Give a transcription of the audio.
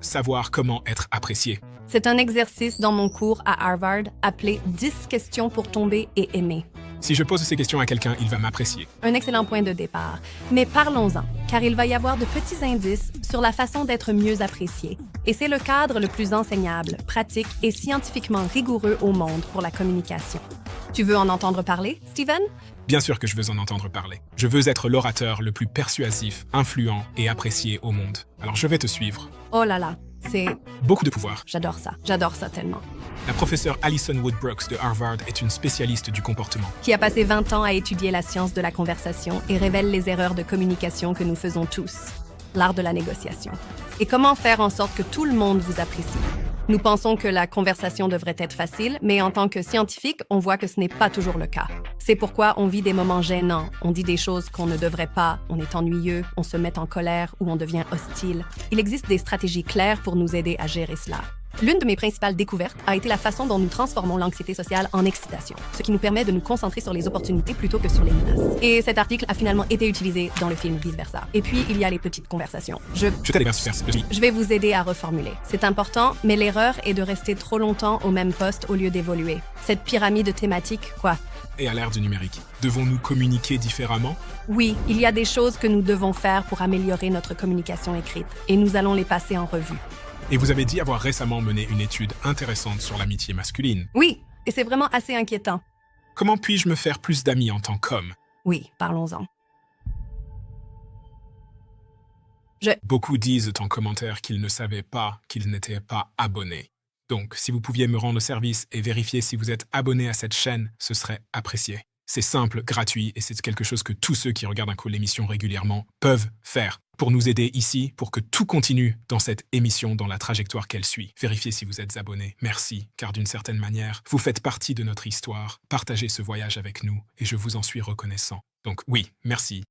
savoir comment être apprécié. C'est un exercice dans mon cours à Harvard appelé 10 questions pour tomber et aimer. Si je pose ces questions à quelqu'un, il va m'apprécier. Un excellent point de départ. Mais parlons-en, car il va y avoir de petits indices sur la façon d'être mieux apprécié. Et c'est le cadre le plus enseignable, pratique et scientifiquement rigoureux au monde pour la communication. Tu veux en entendre parler, Steven? Bien sûr que je veux en entendre parler. Je veux être l'orateur le plus persuasif, influent et apprécié au monde. Alors je vais te suivre. Oh là là, c'est... Beaucoup de pouvoir. J'adore ça tellement. La professeure Alison Wood-Brooks de Harvard est une spécialiste du comportement. Qui a passé 20 ans à étudier la science de la conversation et révèle les erreurs de communication que nous faisons tous. L'art de la négociation. Et comment faire en sorte que tout le monde vous apprécie. Nous pensons que la conversation devrait être facile, mais en tant que scientifique, on voit que ce n'est pas toujours le cas. C'est pourquoi on vit des moments gênants, on dit des choses qu'on ne devrait pas, on est ennuyeux, on se met en colère ou on devient hostile. Il existe des stratégies claires pour nous aider à gérer cela. L'une de mes principales découvertes a été la façon dont nous transformons l'anxiété sociale en excitation, ce qui nous permet de nous concentrer sur les opportunités plutôt que sur les menaces. Et cet article a finalement été utilisé dans le film Vice Versa. Et puis, il y a les petites conversations. Je vais vous aider à reformuler. C'est important, mais l'erreur est de rester trop longtemps au même poste au lieu d'évoluer. Cette pyramide thématique, quoi? Et à l'ère du numérique, devons-nous communiquer différemment? Oui, il y a des choses que nous devons faire pour améliorer notre communication écrite, et nous allons les passer en revue. Et vous avez dit avoir récemment mené une étude intéressante sur l'amitié masculine. Oui, et c'est vraiment assez inquiétant. Comment puis-je me faire plus d'amis en tant qu'homme? Oui, parlons-en. Beaucoup disent en commentaire qu'ils ne savaient pas qu'ils n'étaient pas abonnés. Donc, si vous pouviez me rendre service et vérifier si vous êtes abonné à cette chaîne, ce serait apprécié. C'est simple, gratuit, et c'est quelque chose que tous ceux qui regardent l'émission régulièrement peuvent faire pour nous aider ici, pour que tout continue dans cette émission, dans la trajectoire qu'elle suit. Vérifiez si vous êtes abonné. Merci, car d'une certaine manière, vous faites partie de notre histoire. Partagez ce voyage avec nous, et je vous en suis reconnaissant. Donc oui, merci.